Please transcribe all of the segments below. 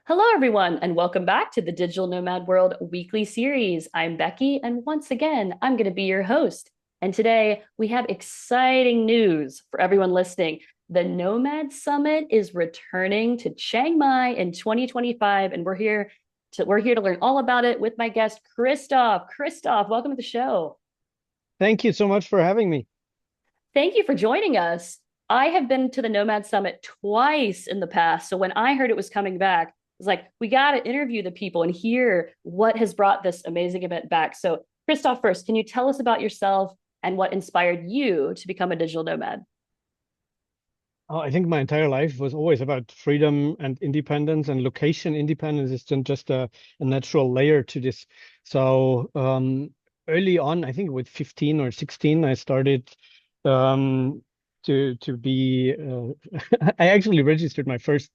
Hello, everyone, and welcome back to the Digital Nomad World weekly series. I'm Becky, and once again, I'm going to be your host. And today we have exciting news for everyone listening. The Nomad Summit is returning to Chiang Mai in 2025, and we're here to learn all about it with my guest Christoph. Christoph, welcome to the show. Thank you so much for having me. Thank you for joining us. I have been to the Nomad Summit twice in the past. So when I heard it was coming back, I was like, we got to interview the people and hear what has brought this amazing event back. So, Christoph, first, can you tell us about yourself and what inspired you to become a digital nomad? Oh, I think my entire life was always about freedom and independence, and location independence is just a natural layer to this. So early on, I think with 15 or 16, I started um, to be. I actually registered my first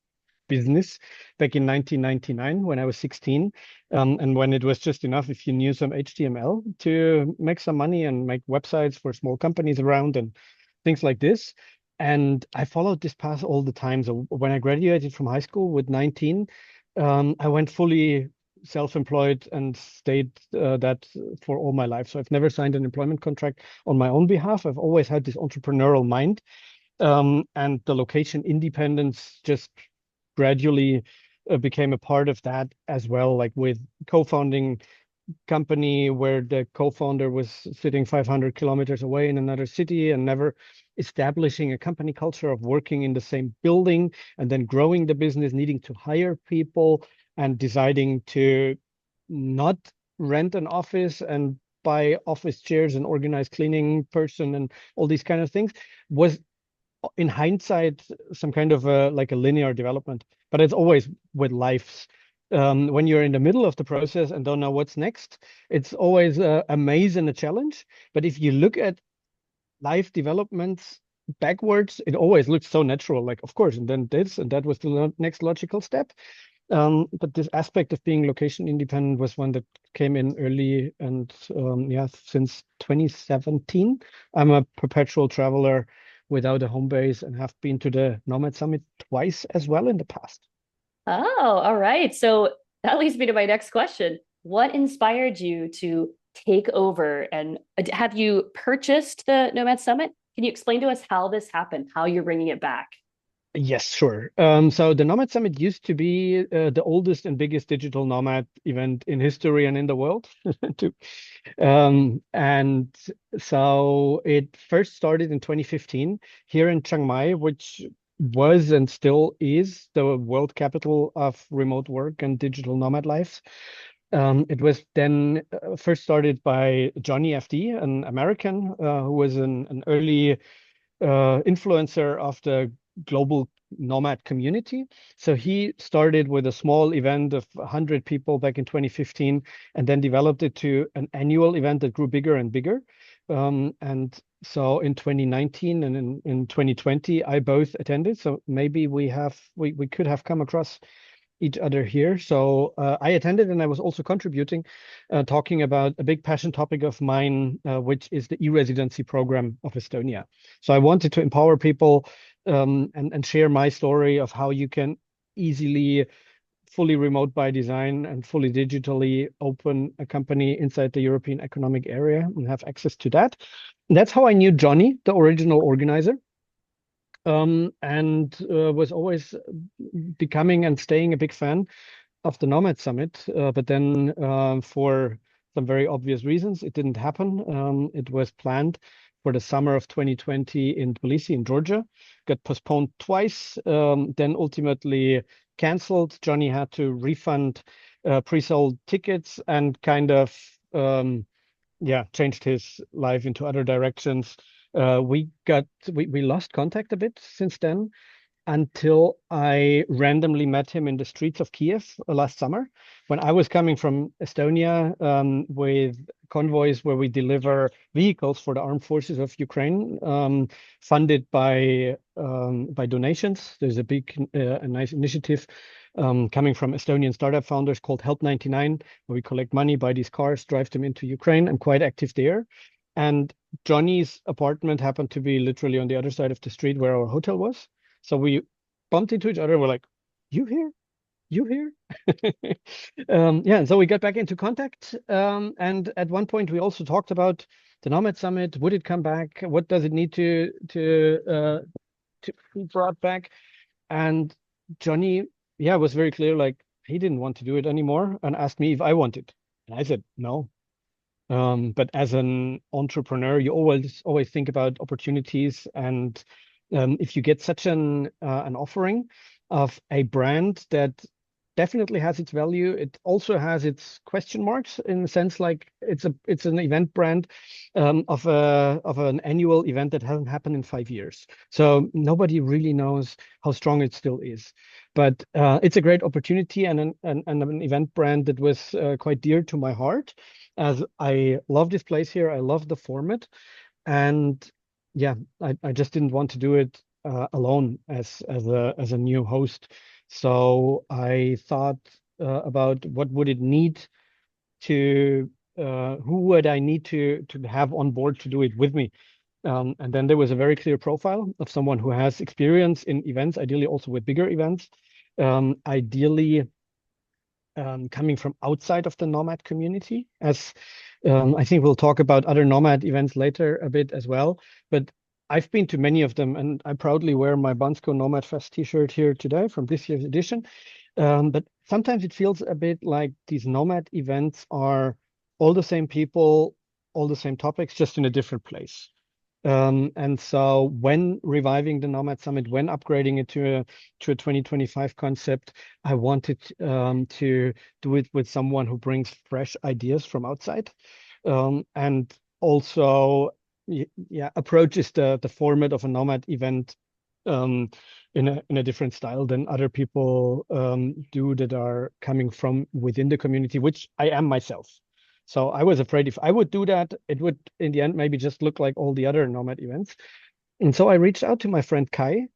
business back in 1999 when I was 16, and when it was just enough if you knew some HTML to make some money and make websites for small companies around and things like this. And I followed this path all the time. So when I graduated from high school with 19, I went fully self-employed and stayed that for all my life. So I've never signed an employment contract on my own behalf. I've always had this entrepreneurial mind, and the location independence just gradually became a part of that as well, like with co-founding company where the co-founder was sitting 500 kilometers away in another city and never establishing a company culture of working in the same building and then growing the business, needing to hire people and deciding to not rent an office and buy office chairs and organize cleaning person and all these kind of things was in hindsight some kind of like a linear development, but it's always with life. When you're in the middle of the process and don't know what's next, it's always a maze and a challenge. But if you look at life developments backwards, it always looks so natural, like of course, and then this and that was the next logical step. But this aspect of being location independent was one that came in early, and yeah, since 2017, I'm a perpetual traveler without a home base and have been to the Nomad Summit twice as well in the past. Oh, all right. So that leads me to my next question. What inspired you to take over and have you purchased the Nomad Summit? Can you explain to us how this happened, how you're bringing it back? Yes, sure. So the Nomad Summit used to be the oldest and biggest digital nomad event in history and in the world, too. And so it first started in 2015 here in Chiang Mai, which was and still is the world capital of remote work and digital nomad life. It was then first started by Johnny FD, an American who was an early influencer of the global nomad community. So he started with a small event of 100 people back in 2015 and then developed it to an annual event that grew bigger and bigger. And so in 2019 and in 2020, I both attended. So maybe we could have come across each other here. So I attended and I was also contributing, talking about a big passion topic of mine, which is the e-residency program of Estonia. So I wanted to empower people and share my story of how you can easily fully remote by design and fully digitally open a company inside the European Economic Area and have access to that. And that's how I knew Johnny, the original organizer, and was always becoming and staying a big fan of the Nomad Summit. But then, for some very obvious reasons, it didn't happen. It was planned for the summer of 2020 in Tbilisi, in Georgia, got postponed twice, then ultimately canceled. Johnny had to refund pre-sold tickets and kind of yeah, changed his life into other directions. We lost contact a bit since then until I randomly met him in the streets of Kiev last summer when I was coming from Estonia with convoys where we deliver vehicles for the armed forces of Ukraine, funded by donations. There's a nice initiative coming from Estonian startup founders called Help 99, where we collect money, buy these cars, drive them into Ukraine. I'm quite active there. And Johnny's apartment happened to be literally on the other side of the street where our hotel was. So we bumped into each other. We're like, "You here? you here? Yeah, and so we got back into contact. And at one point, we also talked about the Nomad Summit. Would it come back? What does it need to be brought back? And Johnny, yeah, was very clear, like he didn't want to do it anymore, and asked me if I wanted. And I said no. But as an entrepreneur, you always think about opportunities, and if you get such an offering of a brand that definitely has its value, it also has its question marks in the sense like it's an event brand of an annual event that hasn't happened in 5 years. So nobody really knows how strong it still is. But it's a great opportunity and an event brand that was quite dear to my heart, as I love this place here. I love the format, and yeah, I just didn't want to do it alone as a new host. So I thought about what would it need to who would I need to have on board to do it with me. And then there was a very clear profile of someone who has experience in events, ideally also with bigger events, ideally coming from outside of the Nomad community, as I think we'll talk about other Nomad events later a bit as well. But I've been to many of them, and I proudly wear my Bansko Nomad Fest t-shirt here today from this year's edition. But sometimes it feels a bit like these Nomad events are all the same people, all the same topics, just in a different place. And so when reviving the Nomad Summit, when upgrading it to a 2025 concept, I wanted to do it with someone who brings fresh ideas from outside, and also yeah, approaches the format of a Nomad event in a different style than other people do that are coming from within the community, which I am myself. So I was afraid if I would do that, it would in the end maybe just look like all the other Nomad events. And so I reached out to my friend Kai.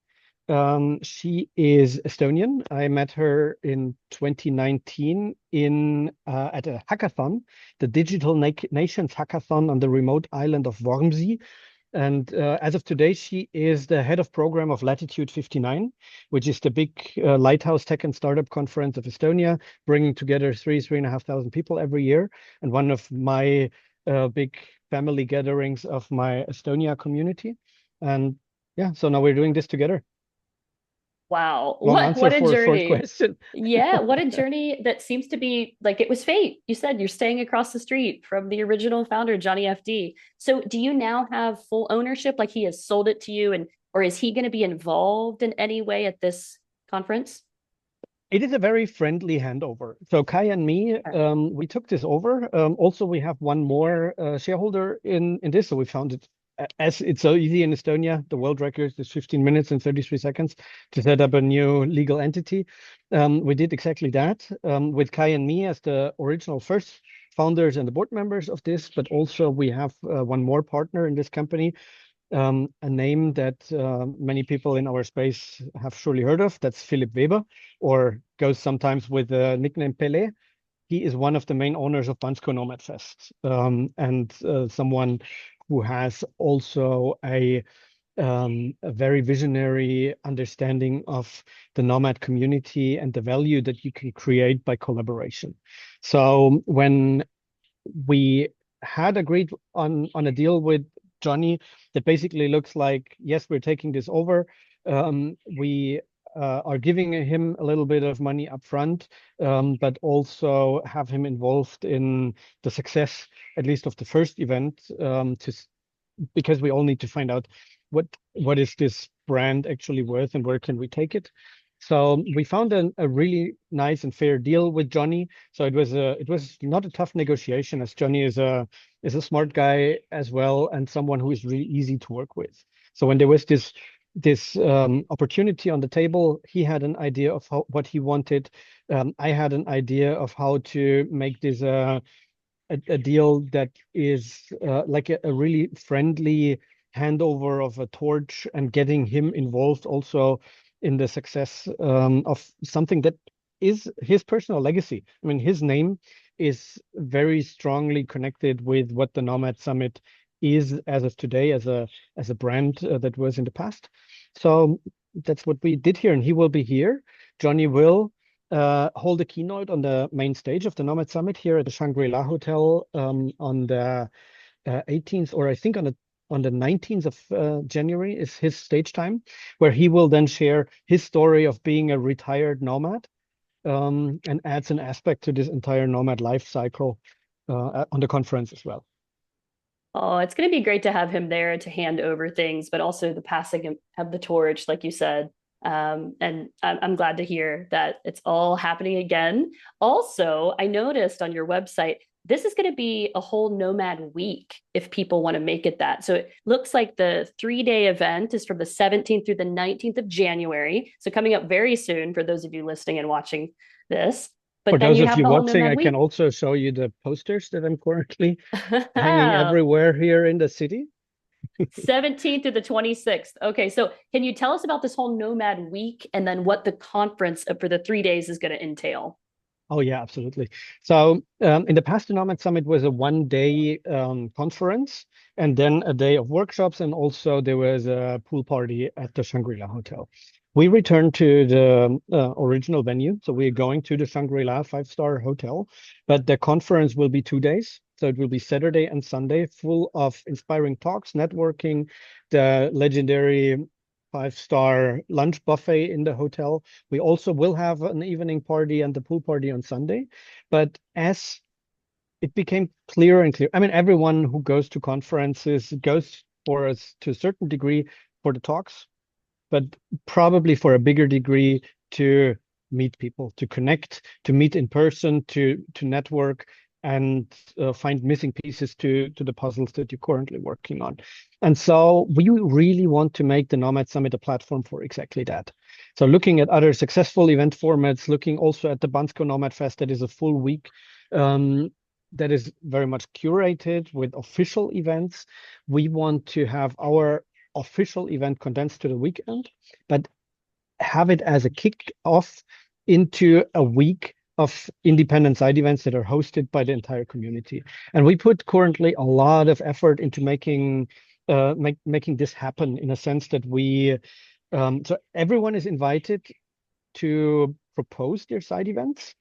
She is Estonian. I met her in 2019 in at a hackathon, the Digital Nations Hackathon on the remote island of Vormsi. And as of today, she is the head of program of Latitude 59, which is the big lighthouse tech and startup conference of Estonia, bringing together 3,500 people every year. And one of my big family gatherings of my Estonia community. And yeah, so now we're doing this together. Wow. Long What answer a for a short journey. question. Yeah, what a journey that seems to be like it was fate. You said you're staying across the street from the original founder, Johnny FD. So do you now have full ownership? Like he has sold it to you, and or is he going to be involved in any way at this conference? It is a very friendly handover. So Kai and me, Okay. we took this over. Also, we have one more shareholder in this. So we found it as it's so easy in Estonia. The world record is 15 minutes and 33 seconds to set up a new legal entity. We did exactly that with Kai and me as the original first founders and the board members of this. But also we have one more partner in this company, a name that many people in our space have surely heard of. That's Philipp Weber, or goes sometimes with the nickname Pele. He is one of the main owners of Bansko Nomad Fest, and someone who has also a very visionary understanding of the nomad community and the value that you can create by collaboration. So when we had agreed on a deal with Johnny that basically looks like, yes, we're taking this over. We are giving him a little bit of money up front, but also have him involved in the success, at least of the first event, because we all need to find out what is this brand actually worth and where can we take it. So we found a really nice and fair deal with Johnny. So it was not a tough negotiation, as Johnny is a smart guy as well, and someone who is really easy to work with. So when there was this opportunity on the table, he had an idea of what he wanted. I had an idea of how to make this a deal that is like a really friendly handover of a torch and getting him involved also in the success of something that is his personal legacy. I mean, his name is very strongly connected with what the Nomad Summit is as of today, as a brand that was in the past. So that's what we did here, and he will be here. Johnny will hold a keynote on the main stage of the Nomad Summit here at the Shangri-La Hotel on the 18th, or I think on the 19th of January is his stage time, where he will then share his story of being a retired nomad, and adds an aspect to this entire nomad life cycle on the conference as well. Oh, it's going to be great to have him there to hand over things, but also the passing of the torch, like you said. And I'm glad to hear that it's all happening again. Also, I noticed on your website, this is going to be a whole Nomad week if people want to make it that. So it looks like the 3-day event is from the 17th through the 19th of January. So coming up very soon for those of you listening and watching this. For But then those you of have you the whole watching, Nomad I can week. also show you the posters that I'm currently hanging everywhere here in the city. 17th to the 26th. Okay, so can you tell us about this whole Nomad week and then what the conference for the 3 days is going to entail? Oh yeah, absolutely. So in the past, the Nomad Summit was a 1 day conference and then a day of workshops, and also there was a pool party at the Shangri-La Hotel. We returned to the original venue, so we're going to the Shangri-La 5-star hotel, but the conference will be 2 days. So it will be Saturday and Sunday, full of inspiring talks, networking, the legendary 5-star lunch buffet in the hotel. We also will have an evening party and the pool party on Sunday. But as it became clearer and clear, I mean, everyone who goes to conferences goes for us to a certain degree for the talks, but probably for a bigger degree to meet people, to connect, to meet in person, to network, and find missing pieces to the puzzles that you're currently working on. And so we really want to make the Nomad Summit a platform for exactly that. So looking at other successful event formats, looking also at the Bansko Nomad Fest, that is a full week, that is very much curated with official events. We want to have our official event condensed to the weekend, but have it as a kick-off into a week of independent side events that are hosted by the entire community. And we put currently a lot of effort into making this happen, in a sense that so everyone is invited to propose their side events.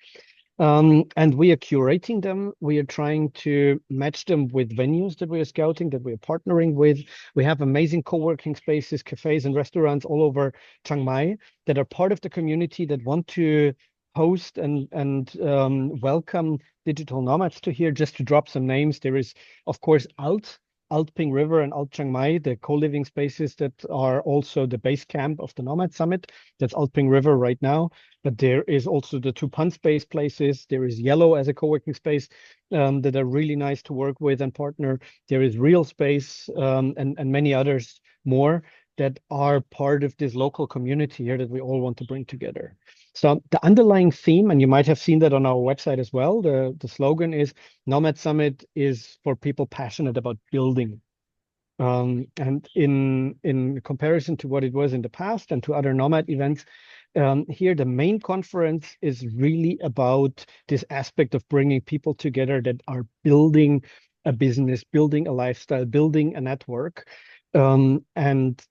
And we are curating them. We are trying to match them with venues that we are scouting, that we are partnering with. We have amazing co-working spaces, cafes, and restaurants all over Chiang Mai that are part of the community that want to host and welcome digital nomads to here. Just to drop some names, there is, of course, Alping River and Alt Chiang Mai, the co-living spaces that are also the base camp of the Nomad Summit. That's Alping River right now. But there is also the two Pun space places. There is Yellow as a co-working space that are really nice to work with and partner. There is Real Space and many others more that are part of this local community here that we all want to bring together. So the underlying theme, and you might have seen that on our website as well, the slogan is Nomad Summit is for people passionate about building. And in comparison to what it was in the past and to other Nomad events, here the main conference is really about this aspect of bringing people together that are building a business, building a lifestyle, building a network, and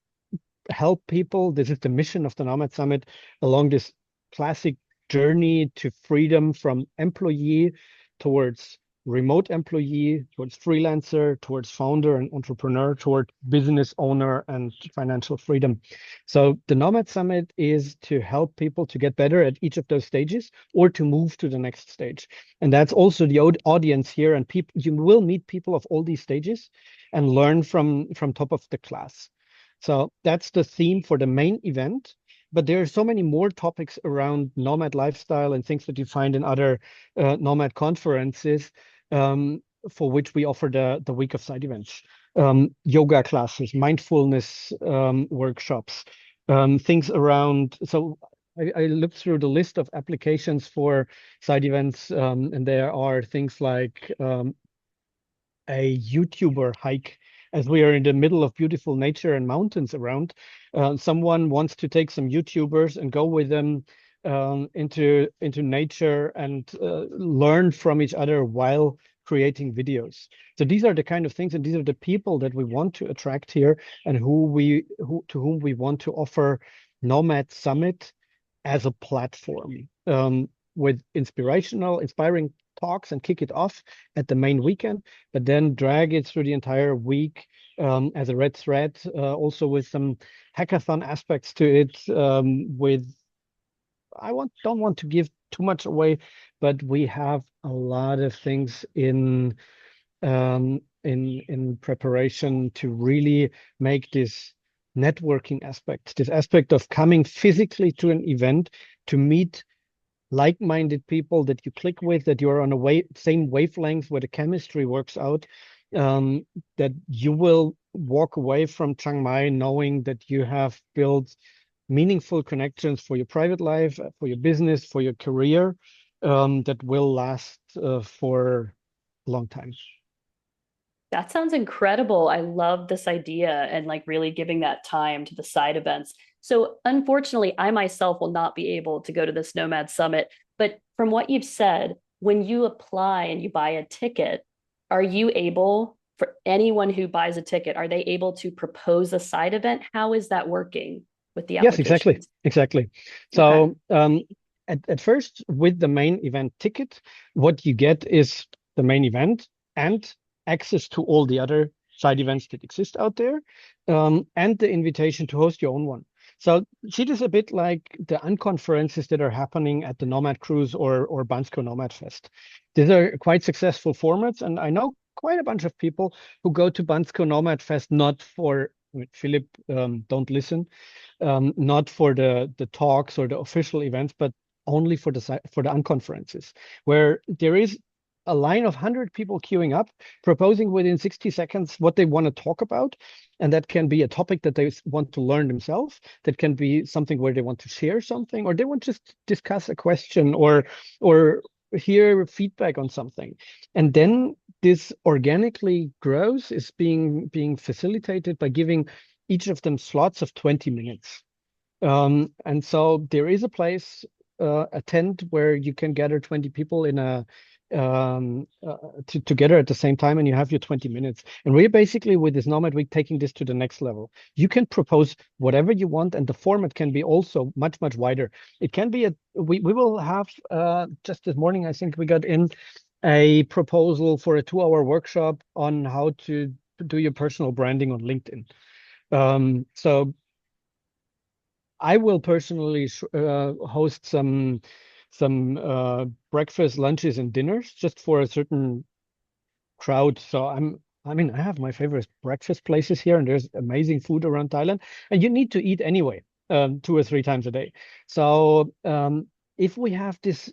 help people. This is the mission of the Nomad Summit along this classic journey to freedom from employee towards remote employee, towards freelancer, towards founder and entrepreneur, toward business owner and financial freedom. So the Nomad Summit is to help people to get better at each of those stages or to move to the next stage. And that's also the audience here. And people, you will meet people of all these stages and learn from top of the class. So that's the theme for the main event. But there are so many more topics around nomad lifestyle and things that you find in other nomad conferences, for which we offer the week of side events. Yoga classes, mindfulness workshops, things around. So I looked through the list of applications for side events, and there are things like a YouTuber hike, as we are in the middle of beautiful nature and mountains around. Someone wants to take some YouTubers and go with them into nature and learn from each other while creating videos. So these are the kind of things, and these are the people that we want to attract here, and to whom we want to offer Nomad Summit as a platform, with inspiring talks and kick it off at the main weekend, but then drag it through the entire week, as a red thread, also with some hackathon aspects to it. With don't want to give too much away, but we have a lot of things in preparation to really make this networking aspect, this aspect of coming physically to an event to meet like-minded people that you click with, that you're on a same wavelength where the chemistry works out, that you will walk away from Chiang Mai knowing that you have built meaningful connections for your private life, for your business, for your career, that will last for a long time. That sounds incredible. I love this idea and like really giving that time to the side events. So, unfortunately, I myself will not be able to go to this Nomad Summit. But from what you've said, when you apply and you buy a ticket, are you able, for anyone who buys a ticket, are they able to propose a side event? How is that working with the Yes, exactly. applications? Exactly. Okay. So at first, with the main event ticket, what you get is the main event and access to all the other side events that exist out there, and the invitation to host your own one. So see this a bit like the unconferences that are happening at the Nomad Cruise or Bansko Nomad Fest. These are quite successful formats, and I know quite a bunch of people who go to Bansko Nomad Fest not for Philip, don't listen, not for the talks or the official events, but only for the unconferences, where there is a line of 100 people queuing up, proposing within 60 seconds what they want to talk about. And that can be a topic that they want to learn themselves. That can be something where they want to share something, or they want to just discuss a question or hear feedback on something. And then this organically grows, is being facilitated by giving each of them slots of 20 minutes. And so there is a place, a tent where you can gather 20 people in a together at the same time, and you have your 20 minutes. And we're basically, with this Nomad Week, taking this to the next level. You can propose whatever you want, and the format can be also much, much wider. It can be we will have, just this morning, I think we got in a proposal for a 2-hour workshop on how to do your personal branding on LinkedIn. So I will personally host some breakfast, lunches, and dinners just for a certain crowd. So I mean, I have my favorite breakfast places here, and there's amazing food around Thailand, and you need to eat anyway, 2 or 3 times a day. So if we have this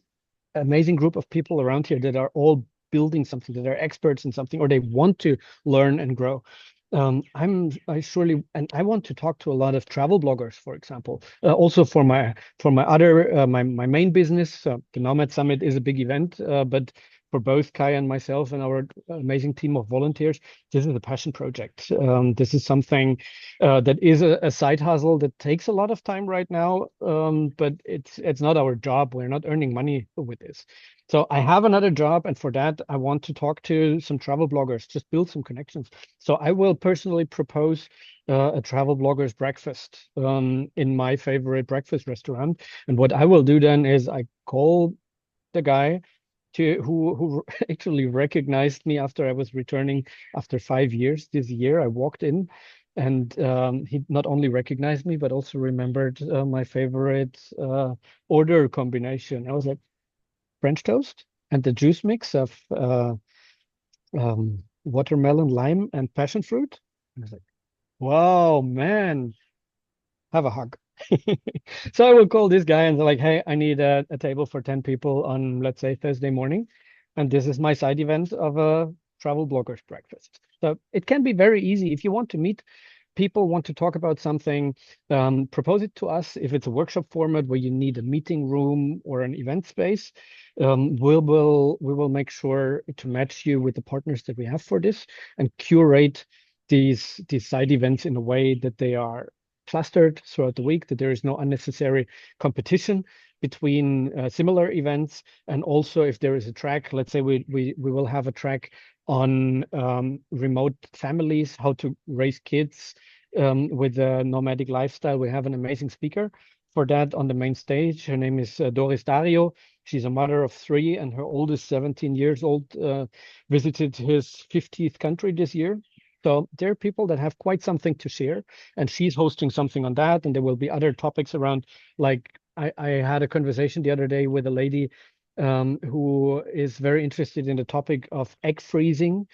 amazing group of people around here that are all building something, that are experts in something, or they want to learn and grow. I surely, and I want to talk to a lot of travel bloggers, for example. Also for my other my main business, the Nomad Summit is a big event, but for both Kai and myself and our amazing team of volunteers, this is a passion project. This is something that is a side hustle that takes a lot of time right now, but it's not our job. We're not earning money with this. So I have another job, and for that, I want to talk to some travel bloggers, just build some connections. So I will personally propose a travel bloggers breakfast in my favorite breakfast restaurant. And what I will do then is I call the guy who actually recognized me after I was returning after 5 years. This year, I walked in, and he not only recognized me but also remembered my favorite order combination. I was like, French toast and the juice mix of watermelon, lime, and passion fruit. And I was like, wow, man, have a hug. So I will call this guy and they're like, hey, I need a table for 10 people on, let's say, Thursday morning. And this is my side event of a travel bloggers breakfast. So it can be very easy. If you want to meet people, want to talk about something, propose it to us. If it's a workshop format where you need a meeting room or an event space, we will make sure to match you with the partners that we have for this and curate these side events in a way that they are clustered throughout the week, that there is no unnecessary competition between similar events. And also, if there is a track, let's say we will have a track on remote families, how to raise kids with a nomadic lifestyle. We have an amazing speaker for that on the main stage. Her name is Doris Dario. She's a mother of three, and her oldest, 17 years old, visited his 50th country this year. So there are people that have quite something to share, and she's hosting something on that. And there will be other topics around, like I had a conversation the other day with a lady who is very interested in the topic of egg freezing,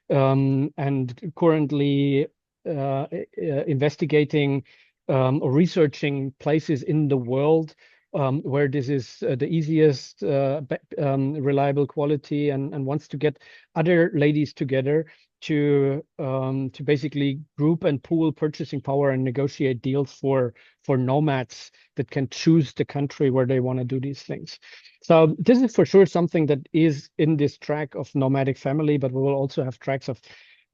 and currently investigating or researching places in the world where this is the easiest, reliable quality, and wants to get other ladies together to basically group and pool purchasing power and negotiate deals for nomads that can choose the country where they want to do these things. So this is for sure something that is in this track of nomadic family, but we will also have tracks of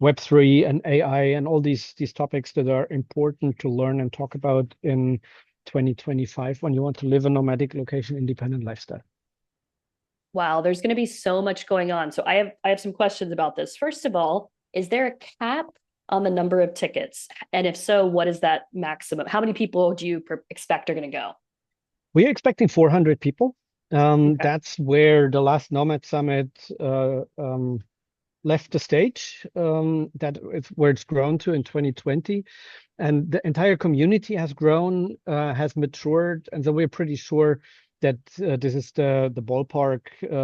Web3 and AI and all these topics that are important to learn and talk about in 2025 when you want to live a nomadic location independent lifestyle. Wow, there's going to be so much going on. So I have some questions about this. First of all, is there a cap on the number of tickets? And if so, what is that maximum? How many people do you expect are going to go? We are expecting 400 people. Okay. That's where the last Nomad Summit left the stage. That is where it's grown to in 2020. And the entire community has grown, has matured. And so we're pretty sure that this is the ballpark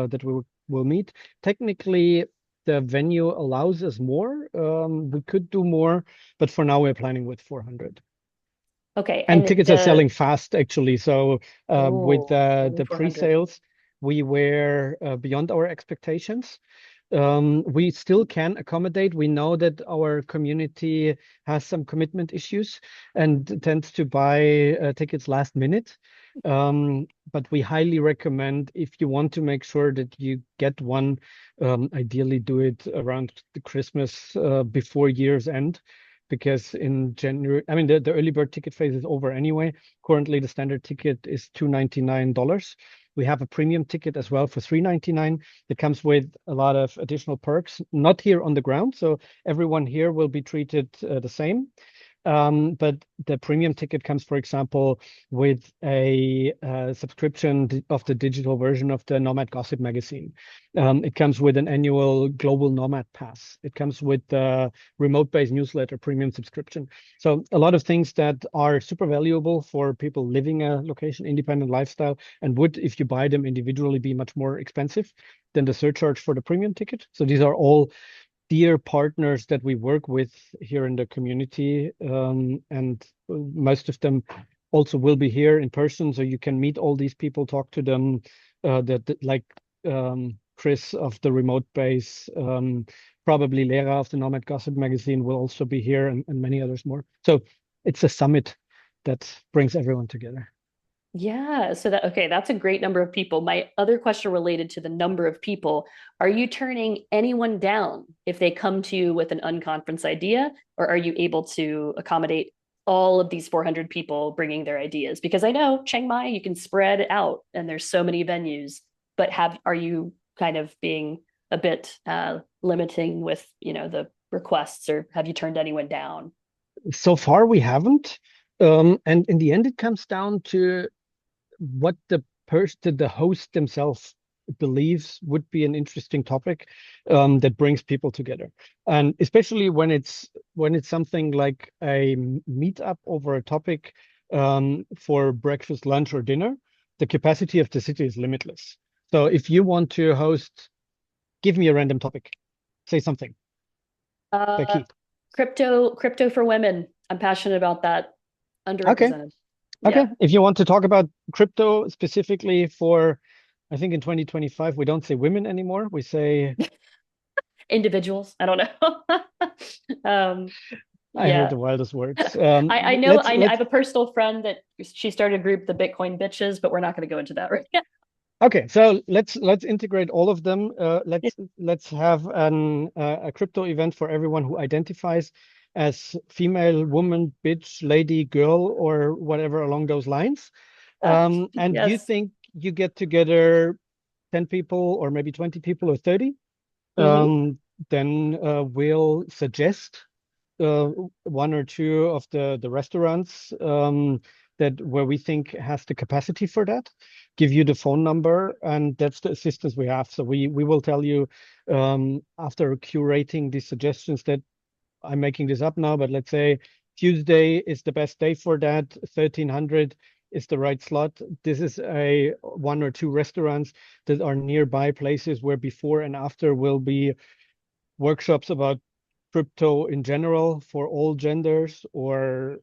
that we will meet. Technically, the venue allows us more. We could do more, but for now, we're planning with 400. Okay. And And tickets are selling fast, actually. So with only the 400. pre-sales, we were beyond our expectations. We still can accommodate. We know that our community has some commitment issues and tends to buy tickets last minute. But we highly recommend, if you want to make sure that you get one, ideally do it around the Christmas before year's end. Because in January, I mean, the early bird ticket phase is over anyway. Currently, the standard ticket is $299. We have a premium ticket as well for $399 that comes with a lot of additional perks, not here on the ground. So everyone here will be treated the same. But the premium ticket comes, for example, with a subscription of the digital version of the Nomad Gossip magazine. It comes with an annual Global Nomad Pass. It comes with the remote-based newsletter premium subscription. So a lot of things that are super valuable for people living a location-independent lifestyle and would, if you buy them individually, be much more expensive than the surcharge for the premium ticket. So these are all dear partners that we work with here in the community, and most of them also will be here in person, so you can meet all these people, talk to them. Like Chris of the remote base, probably Lera of the Nomad Gossip magazine will also be here, and many others more. So it's a summit that brings everyone together. Yeah, so that's a great number of people. My other question related to the number of people, are you turning anyone down if they come to you with an unconference idea, or are you able to accommodate all of these 400 people bringing their ideas? Because I know Chiang Mai, you can spread it out and there's so many venues, but are you kind of being a bit limiting with, the requests, or have you turned anyone down? So far, we haven't. And in the end, it comes down to what the host themselves believes would be an interesting topic that brings people together, and especially when it's something like a meetup over a topic for breakfast, lunch, or dinner. The capacity of the city is limitless. So if you want to host, give me a random topic, say something, Uh, Becky. crypto for women. I'm passionate about that. Okay. Underrepresented. Okay, Yeah. if you want to talk about crypto specifically for, I think in 2025, we don't say women anymore. We say, Individuals. I don't know. um, I heard yeah. the wildest words. I know I Let's have a personal friend that she started a group, the Bitcoin bitches, but we're not going to go into that right now. Okay, so let's integrate all of them. Let's have a crypto event for everyone who identifies as female, woman, bitch, lady, girl, or whatever along those lines. And you Yes. think you get together 10 people or maybe 20 people or 30, Hmm. then we'll suggest uh, one or two of the restaurants. that where we think has the capacity for that, give you the phone number, and that's the assistance we have. So we will tell you after curating these suggestions that I'm making this up now, but let's say Tuesday is the best day for that. 1300 is the right slot. This is a one or two restaurants that are nearby places where before and after will be workshops about crypto in general for all genders, or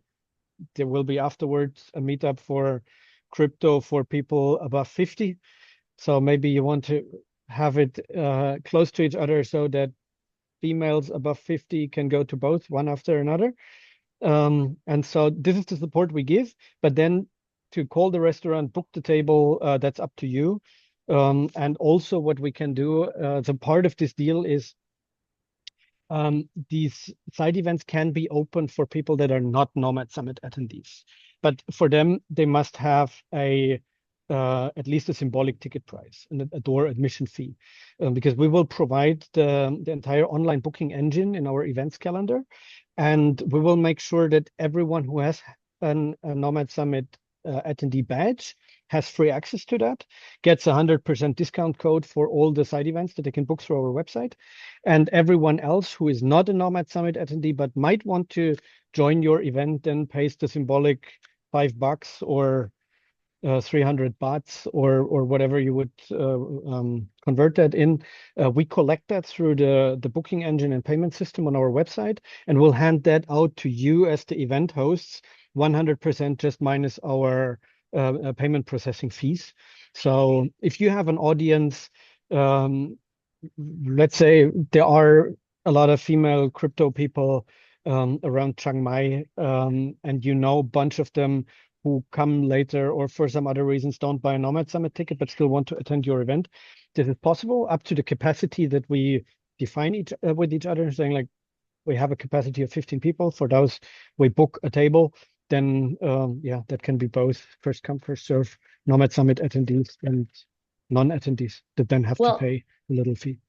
there will be afterwards a meetup for crypto for people above 50. So maybe you want to have it close to each other so that females above 50 can go to both one after another. And so this is the support we give. But then to call the restaurant, book the table, that's up to you. And also what we can do, the part of this deal is these side events can be open for people that are not Nomad Summit attendees. But for them, they must have a at least a symbolic ticket price and a door admission fee, because we will provide the entire online booking engine in our events calendar. And we will make sure that everyone who has a Nomad Summit attendee badge has free access to that, gets 100% discount code for all the side events that they can book through our website. And everyone else who is not a Nomad Summit attendee but might want to join your event then pays the symbolic $5 or 300 bahts or whatever you would convert that in. We collect that through the booking engine and payment system on our website, and we'll hand that out to you as the event hosts, 100% just minus our payment processing fees. So if you have an audience, let's say there are a lot of female crypto people around Chiang Mai, and you know a bunch of them who come later or for some other reasons don't buy a Nomad Summit ticket but still want to attend your event. This is possible up to the capacity that we define with each other, saying like we have a capacity of 15 people. For those, we book a table. Then yeah, that can be both first come, first serve Nomad Summit attendees and non-attendees that then have to Well, pay a little fee.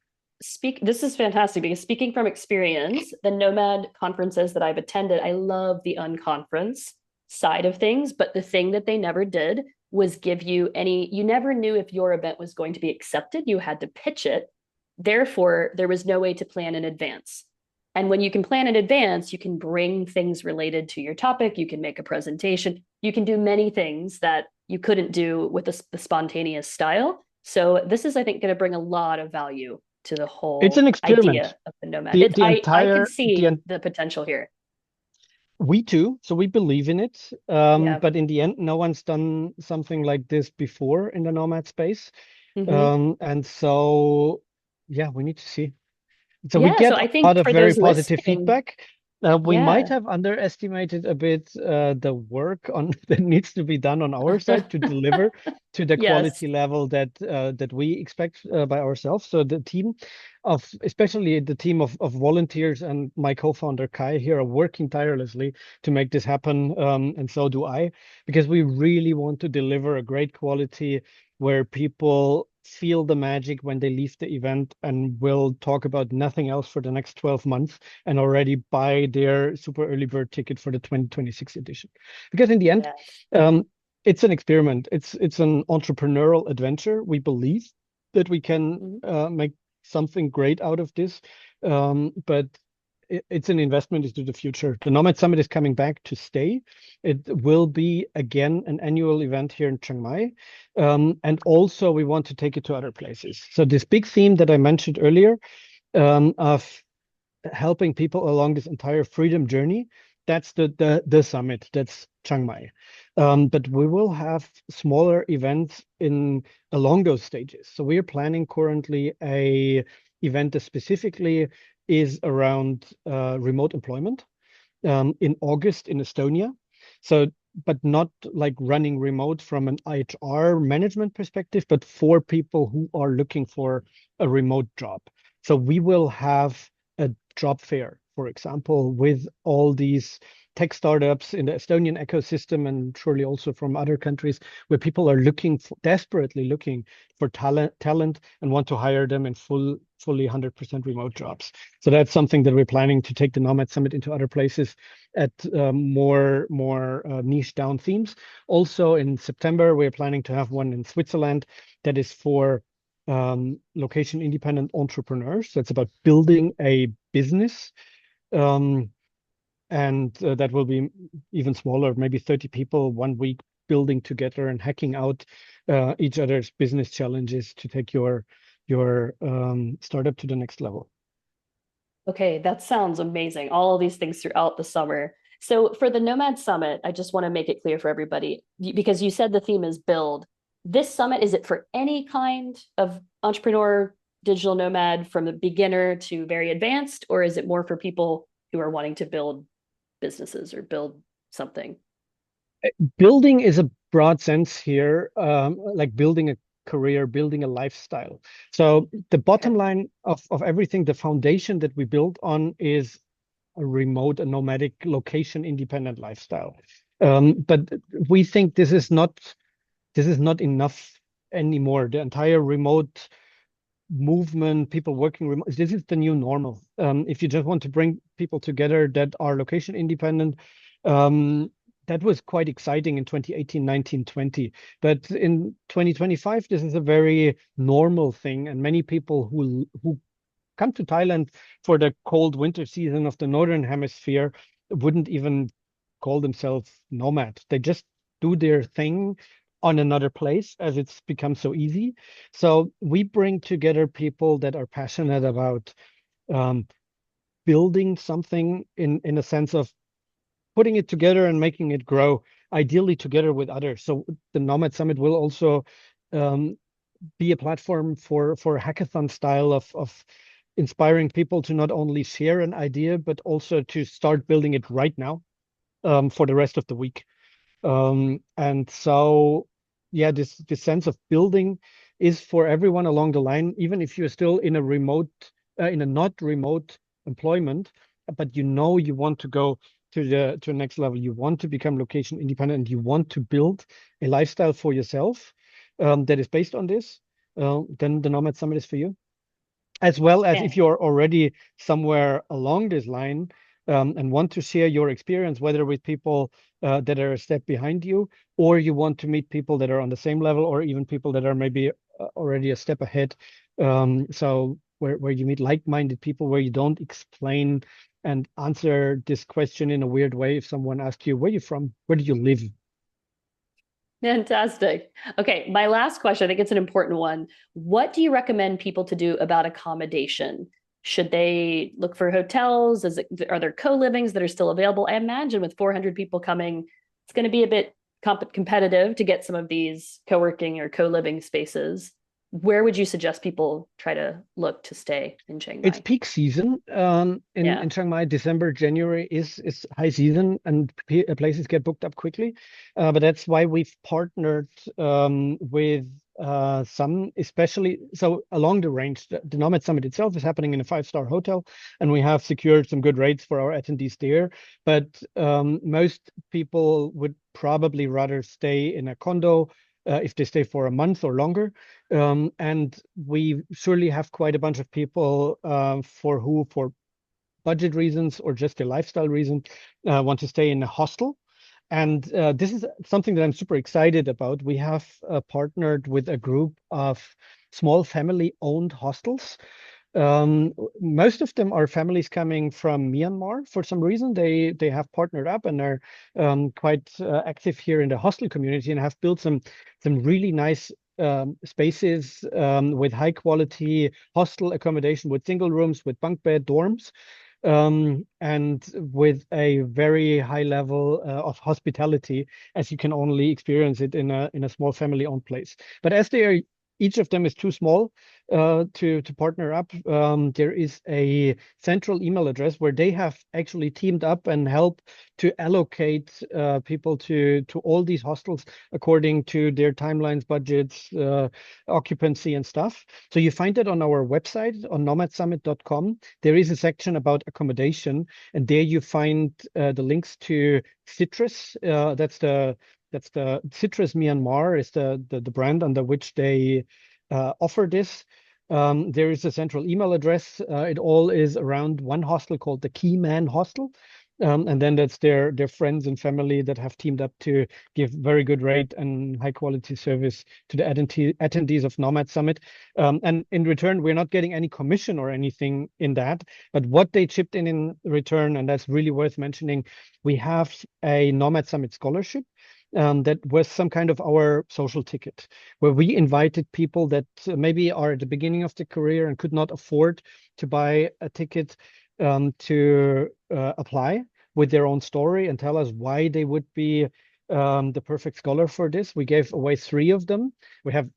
this is fantastic because speaking from experience, the Nomad conferences that I've attended, I love the unconference side of things, but the thing that they never did was give you you never knew if your event was going to be accepted. You had to pitch it. Therefore, there was no way to plan in advance. And when you can plan in advance, you can bring things related to your topic. You can make a presentation. You can do many things that you couldn't do with the spontaneous style. So this is, I think, going to bring a lot of value to the It's an whole experiment. idea of the Nomad. The the I can entire see the potential here. We too, so we believe in it. Yeah. But in the end, no one's done something like this before in the Nomad space. Mm-hmm. And so, yeah, we need to see. So we Yeah. So get I a think lot of for very those positive listening, feedback. We might yeah. have underestimated a bit the work on that needs to be done on our side to deliver to the Yes. quality level that we expect by ourselves. So the team especially the team of volunteers and my co-founder Kai here are working tirelessly to make this happen, and so do I, because we really want to deliver a great quality where people feel the magic when they leave the event and will talk about nothing else for the next 12 months and already buy their super early bird ticket for the 2026 edition. Because in the end, Yes. it's an experiment. It's an entrepreneurial adventure. We believe that we can Mhm. make something great out of this, but it's an investment into the future. The Nomad Summit is coming back to stay. It will be again an annual event here in Chiang Mai. And also we want to take it to other places. So this big theme that I mentioned earlier, of helping people along this entire freedom journey, that's the summit, that's Chiang Mai. But we will have smaller events in along those stages. So we are planning currently a event that specifically is around remote employment in August in Estonia. So, but not like running remote from an HR management perspective, but for people who are looking for a remote job. So we will have a job fair, for example, with all these tech startups in the Estonian ecosystem, and surely also from other countries, where people are desperately looking for talent and want to hire them in fully 100% remote jobs. So that's something that we're planning to take the Nomad Summit into other places at more niche down themes. Also in September, we're planning to have one in Switzerland that is for location independent entrepreneurs. So it's about building a business. And that will be even smaller, maybe 30 people 1 week building together and hacking out each other's business challenges to take your startup to the next level. Okay, that sounds amazing. All of these things throughout the summer. So for the Nomad Summit, I just want to make it clear for everybody, because you said the theme is build. This summit, is it for any kind of entrepreneur, digital nomad, from the beginner to very advanced, or is it more for people who are wanting to build businesses or build something? Building is a broad sense here, like building a career, building a lifestyle. So the bottom Okay. line of everything, the foundation that we build on is a remote and nomadic location independent lifestyle. But we think this is not enough anymore. The entire remote movement, people working remote, this is the new normal. If you just want to bring people together that are location independent, that was quite exciting in 2018, 19, 20. But in 2025, this is a very normal thing. And many people who come to Thailand for the cold winter season of the Northern Hemisphere wouldn't even call themselves nomad. They just do their thing on another place as it's become so easy. So we bring together people that are passionate about um, building something in a sense of putting it together and making it grow, ideally together with others. So the Nomad Summit will also um, be a platform for hackathon style of inspiring people to not only share an idea, but also to start building it right now for the rest of the week. And so, yeah, this sense of building is for everyone along the line, even if you're still in a not remote employment, but you want to go to the next level. You want to become location independent, and you want to build a lifestyle for yourself that is based on this. Then the Nomad Summit is for you, as well as if Yeah. you're already somewhere along this line and want to share your experience, whether with people that are a step behind you, or you want to meet people that are on the same level, or even people that are maybe already a step ahead. So where you meet like-minded people, where you don't explain and answer this question in a weird way. If someone asks you, where are you from? Where do you live? Fantastic. Okay, my last question, I think it's an important one. What do you recommend people to do about accommodation? Should they look for hotels? Are there co-livings that are still available? I imagine with 400 people coming, it's going to be a bit competitive to get some of these co-working or co-living spaces. Where would you suggest people try to look to stay in Chiang It's Mai? peak season Yeah. in Chiang Mai. December, January is high season, and places get booked up quickly. But that's why we've partnered with some, especially so along the range. The Nomad Summit itself is happening in a five-star hotel, and we have secured some good rates for our attendees there. But most people would probably rather stay in a condo if they stay for a month or longer. And we surely have quite a bunch of people for budget reasons or just a lifestyle reason, want to stay in a hostel. And this is something that I'm super excited about. We have partnered with a group of small family-owned hostels. Most of them are families coming from Myanmar for some reason. They have partnered up and are quite active here in the hostel community and have built some really nice spaces with high quality hostel accommodation with single rooms, with bunk bed dorms, and with a very high level of hospitality, as you can only experience it in a small family-owned place. But as they are each of them is too small to partner up. There is a central email address where they have actually teamed up and help to allocate people to all these hostels according to their timelines, budgets, occupancy, and stuff. So you find it on our website on nomadsummit.com. There is a section about accommodation, and there you find the links to Citrus. That's the Citrus Myanmar is the brand under which they offer this. There is a central email address. It all is around one hostel called the Key Man Hostel. And then that's their friends and family that have teamed up to give very good rate and high quality service to the attendees of Nomad Summit. And in return, we're not getting any commission or anything in that. But what they chipped in return, and that's really worth mentioning, we have a Nomad Summit scholarship. That was some kind of our social ticket, where we invited people that maybe are at the beginning of the career and could not afford to buy a ticket to apply with their own story and tell us why they would be the perfect scholar for this. We gave away 3 of them. We have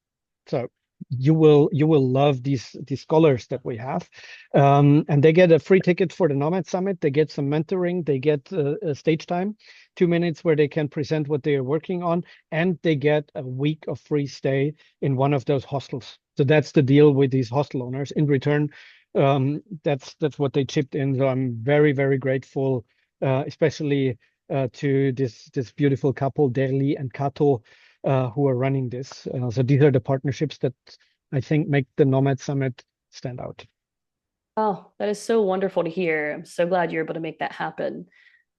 so you will love these scholars that we have, and they get a free ticket for the Nomad Summit. They get some mentoring. They get a stage time, 2 minutes where they can present what they are working on, and they get a week of free stay in one of those hostels. So that's the deal with these hostel owners. In return, that's what they chipped in. So I'm very, very grateful, especially to this beautiful couple, Derli and Kato, who are running this. So these are the partnerships that I think make the Nomad Summit stand out. Oh, that is so wonderful to hear. I'm so glad you're able to make that happen.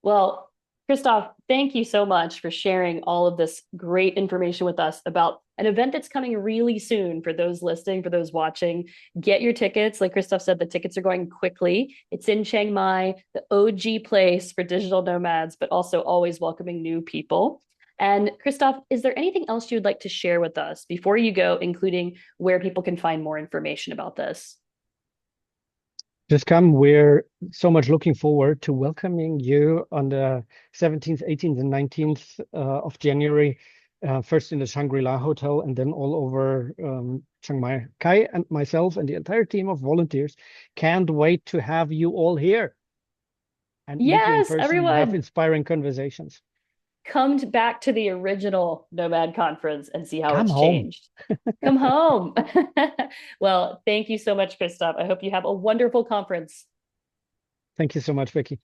Well, Christoph, thank you so much for sharing all of this great information with us about an event that's coming really soon for those listening, for those watching. Get your tickets. Like Christoph said, the tickets are going quickly. It's in Chiang Mai, the OG place for digital nomads, but also always welcoming new people. And Christoph, is there anything else you'd like to share with us before you go, including where people can find more information about this? Just come. We're so much looking forward to welcoming you on the 17th, 18th, and 19th of January, first in the Shangri-La Hotel and then all over Chiang Mai. Kai and myself and the entire team of volunteers can't wait to have you all here and meet you in Yes, person and have everyone, inspiring conversations. come back to the original Nomad conference and see how Come it's home. changed. Come home. Well, thank you so much, Christoph. I hope you have a wonderful conference. Thank you so much, Vicky.